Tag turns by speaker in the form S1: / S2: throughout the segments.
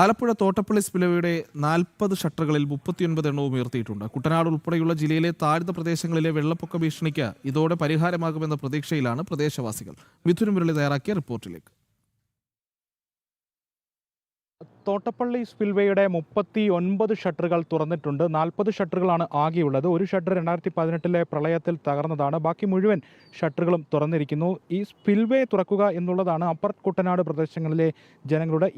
S1: ആലപ്പുഴ തോട്ടപ്പള്ളി സ്പിൽവേയുടെ 40 ഷട്ടറുകളിൽ 39 എണ്ണവും ഉയർത്തിയിട്ടുണ്ട്. കുട്ടനാട് ഉൾപ്പെടെയുള്ള ജില്ലയിലെ താഴ്ന്ന പ്രദേശങ്ങളിലെ വെള്ളപ്പൊക്ക ഭീഷണിക്ക് ഇതോടെ പരിഹാരമാകുമെന്ന പ്രതീക്ഷയിലാണ് പ്രദേശവാസികൾ. മിഥുൻ മുരളി തയ്യാറാക്കിയ റിപ്പോർട്ടിലേക്ക്.
S2: തോട്ടപ്പള്ളി സ്പിൽവേയുടെ 39 ഷട്ടറുകൾ തുറന്നിട്ടുണ്ട്. 40 ഷട്ടറുകളാണ് ആകെയുള്ളത്. ഒരു ഷട്ടർ 2018 പ്രളയത്തിൽ തകർന്നതാണ്. ബാക്കി മുഴുവൻ ഷട്ടറുകളും തുറന്നിരിക്കുന്നു. ഈ സ്പിൽവേ തുറക്കുക എന്നുള്ളതാണ് അപ്പർ കുട്ടനാട് പ്രദേശങ്ങളിലെ ജനങ്ങളുടെ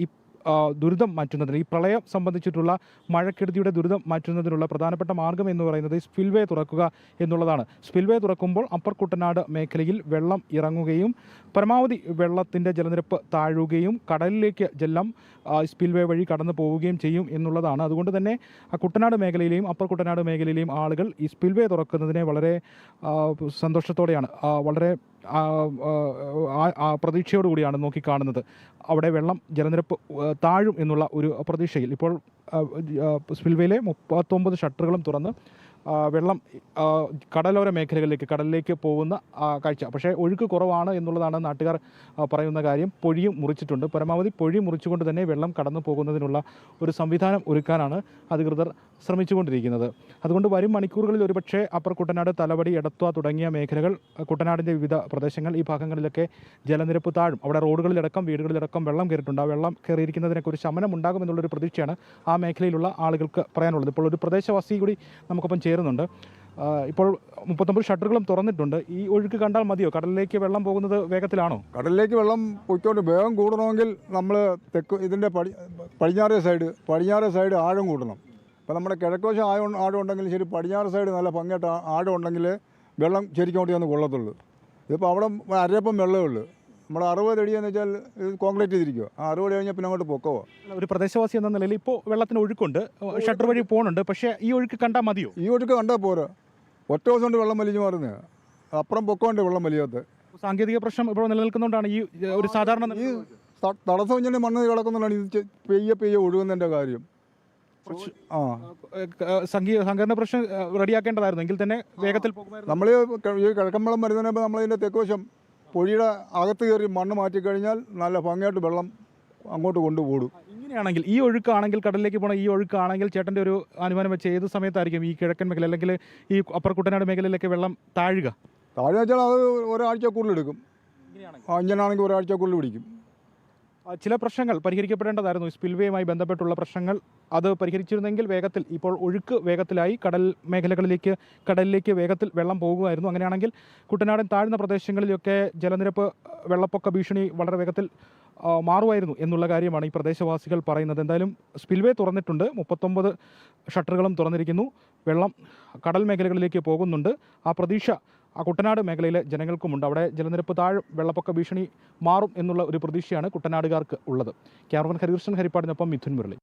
S2: ദുരിതം മാറ്റുന്നതിന്, ഈ പ്രളയം സംബന്ധിച്ചിട്ടുള്ള മഴക്കെടുതിയുടെ ദുരിതം മാറ്റുന്നതിനുള്ള പ്രധാനപ്പെട്ട മാർഗ്ഗം എന്ന് പറയുന്നത് സ്പിൽവേ തുറക്കുക എന്നുള്ളതാണ്. സ്പിൽവേ തുറക്കുമ്പോൾ അപ്പർ കുട്ടനാട് മേഖലയിൽ വെള്ളം ഇറങ്ങുകയും പരമാവധി വെള്ളത്തിൻ്റെ ജലനിരപ്പ് താഴുകയും കടലിലേക്ക് ജലം സ്പിൽവേ വഴി കടന്നു പോവുകയും ചെയ്യും എന്നുള്ളതാണ്. അതുകൊണ്ട് തന്നെ കുട്ടനാട് മേഖലയിലെയും അപ്പർ കുട്ടനാട് മേഖലയിലെയും ആളുകൾ ഈ സ്പിൽവേ തുറക്കുന്നതിനെ വളരെ സന്തോഷത്തോടെയാണ്, വളരെ പ്രതീക്ഷയോടുകൂടിയാണ് നോക്കിക്കാണുന്നത്. അവിടെ വെള്ളം ജലനിരപ്പ് താഴും എന്നുള്ള ഒരു പ്രതീക്ഷയിൽ ഇപ്പോൾ സ്പിൽവേയിലെ 39 ഷട്ടറുകളും തുറന്ന് വെള്ളം കടലോര മേഖലകളിലേക്ക്, കടലിലേക്ക് പോകുന്ന കാഴ്ച. പക്ഷേ ഒഴുക്ക് കുറവാണ് എന്നുള്ളതാണ് നാട്ടുകാർ പറയുന്ന കാര്യം. പൊഴിയും മുറിച്ചിട്ടുണ്ട്. പരമാവധി പൊഴി മുറിച്ചുകൊണ്ട് തന്നെ വെള്ളം കടന്നു പോകുന്നതിനുള്ള ഒരു സംവിധാനം ഒരുക്കാനാണ് അധികൃതർ ശ്രമിച്ചുകൊണ്ടിരിക്കുന്നത്. അതുകൊണ്ട് വരും മണിക്കൂറുകളിൽ ഒരുപക്ഷെ അപ്പർ കുട്ടനാട്, തലവടി, എടത്വ തുടങ്ങിയ മേഖലകൾ, കുട്ടനാടിൻ്റെ വിവിധ പ്രദേശങ്ങൾ, ഈ ഭാഗങ്ങളിലൊക്കെ ജലനിരപ്പ് താഴും. അവിടെ റോഡുകളിലടക്കം വീടുകളിലടക്കം വെള്ളം കയറിയിട്ടുണ്ട്. ആ വെള്ളം കയറിയിരിക്കുന്നതിനൊക്കെ ഒരു ശമനം ഉണ്ടാകുമെന്നുള്ളൊരു പ്രതീക്ഷയാണ് ആ മേഖലയിലുള്ള ആളുകൾക്ക് പറയാനുള്ളത്. ഇപ്പോൾ ഒരു പ്രദേശവാസി കൂടി നമുക്കൊപ്പം ചേരുന്നുണ്ട്. ഇപ്പോൾ 39 ഷട്ടറുകളും തുറന്നിട്ടുണ്ട്. ഈ ഒഴുക്ക് കണ്ടാൽ മതിയോ? കടലിലേക്ക് വെള്ളം പോകുന്നത് വേഗത്തിലാണോ?
S3: കടലിലേക്ക് വെള്ളം പൊയ്ക്കൊണ്ട് വേഗം കൂടണമെങ്കിൽ നമ്മൾ ഇതിൻ്റെ പടിഞ്ഞാറേ സൈഡ് ആഴം കൂട്ടണം. ഇപ്പോൾ നമ്മുടെ കിഴക്കുവശം ആഴം ഉണ്ടെങ്കിൽ ശരി, പടിഞ്ഞാറ് സൈഡ് നല്ല ഭംഗിയായിട്ട് ആഴം ഉണ്ടെങ്കിൽ വെള്ളം ശരിക്കും കൊണ്ട് ഒന്ന് കൊള്ളത്തുള്ളൂ. ഇതിപ്പോൾ അവിടെ അരയപ്പം വെള്ളമേ ഉള്ളൂ. നമ്മുടെ 60 അടി എന്ന് വെച്ചാൽ കോൺക്രീറ്റ് ചെയ്തിരിക്കുക. ആ 60 അടി കഴിഞ്ഞാൽ പിന്നെ അങ്ങോട്ട് പൊക്കവോ.
S2: ഒരു പ്രദേശവാസി എന്ന നിലയിൽ ഇപ്പോൾ വെള്ളത്തിന് ഒഴുക്കുണ്ട്, ഷട്ടർ വഴി പോകുന്നുണ്ട്. പക്ഷേ ഈ ഒഴുക്ക് കണ്ടാൽ മതിയോ?
S3: ഈ ഒഴുക്ക് കണ്ടാൽ പോരാ. ഒറ്റ ദിവസം കൊണ്ട് വെള്ളം വലിഞ്ഞു മാറുന്നത്. അപ്പുറം പൊക്കമുണ്ട് വെള്ളം വലിയാത്ത.
S2: സാങ്കേതിക പ്രശ്നം ഇപ്പോൾ നിലനിൽക്കുന്നതുകൊണ്ടാണ് ഈ ഒരു സാധാരണ
S3: ഈ തടസ്സം ഇങ്ങനെ മണ്ണ് കിടക്കുന്നതാണ് ഇത് പെയ്യെ ഒഴുകുന്നതിൻ്റെ കാര്യം.
S2: സങ്കീർണ പ്രശ്നം റെഡിയാക്കേണ്ടതായിരുന്നു. എങ്കിൽ തന്നെ വേഗത്തിൽ പോകുമായിരുന്നു.
S3: നമ്മൾ ഈ കിഴക്കമ്പളം വരുന്നതിന് നമ്മളതിൻ്റെ തെക്കുവശം പൊഴിയുടെ അകത്ത് കയറി മണ്ണ് മാറ്റിക്കഴിഞ്ഞാൽ നല്ല ഭംഗിയായിട്ട് വെള്ളം അങ്ങോട്ട് കൊണ്ടുപോടും.
S2: ഇങ്ങനെയാണെങ്കിൽ, ഈ ഒഴുക്കാണെങ്കിൽ, കടലിലേക്ക് പോകണ ഈ ഒഴുക്കാണെങ്കിൽ, ചേട്ടൻ്റെ ഒരു അനുമാനം വെച്ച് ഏത് സമയത്തായിരിക്കും ഈ കിഴക്കൻ മേഖല അല്ലെങ്കിൽ ഈ അപ്പർ കുട്ടനാട് മേഖലയിലേക്ക് വെള്ളം താഴുക
S3: വെച്ചാൽ അത് ഒരാഴ്ച കൂടുതൽ എടുക്കും. ഇങ്ങനെയാണെങ്കിൽ ഒരാഴ്ച കൂടുതൽ പിടിക്കും.
S2: ചില പ്രശ്നങ്ങൾ പരിഹരിക്കപ്പെടേണ്ടതായിരുന്നു. സ്പിൽവേയുമായി ബന്ധപ്പെട്ടുള്ള പ്രശ്നങ്ങൾ അത് പരിഹരിച്ചിരുന്നെങ്കിൽ വേഗത്തിൽ, ഇപ്പോൾ ഒഴുക്ക് വേഗത്തിലായി കടൽ മേഖലകളിലേക്ക്, കടലിലേക്ക് വേഗത്തിൽ വെള്ളം പോകുമായിരുന്നു. അങ്ങനെയാണെങ്കിൽ കുട്ടനാടൻ താഴ്ന്ന പ്രദേശങ്ങളിലൊക്കെ ജലനിരപ്പ്, വെള്ളപ്പൊക്ക ഭീഷണി വളരെ വേഗത്തിൽ മാറുമായിരുന്നു എന്നുള്ള കാര്യമാണ് ഈ പ്രദേശവാസികൾ പറയുന്നത്. എന്തായാലും സ്പിൽവേ തുറന്നിട്ടുണ്ട്. 39 ഷട്ടറുകളും തുറന്നിരിക്കുന്നു. വെള്ളം കടൽ മേഖലകളിലേക്ക് പോകുന്നുണ്ട്. ആ പ്രതീക്ഷ ആ കുട്ടനാട് മേഖലയിലെ ജനങ്ങൾക്കുമുണ്ട്. അവിടെ ജലനിരപ്പ് താഴും, വെള്ളപ്പൊക്ക ഭീഷണി മാറും എന്നുള്ള ഒരു പ്രതീക്ഷയാണ് കുട്ടനാടുകാർക്ക് ഉള്ളത്. ക്യാമറമാൻ ഹരികൃഷ്ണൻ ഹരിപ്പാടിനൊപ്പം മിഥുൻ മുരളി.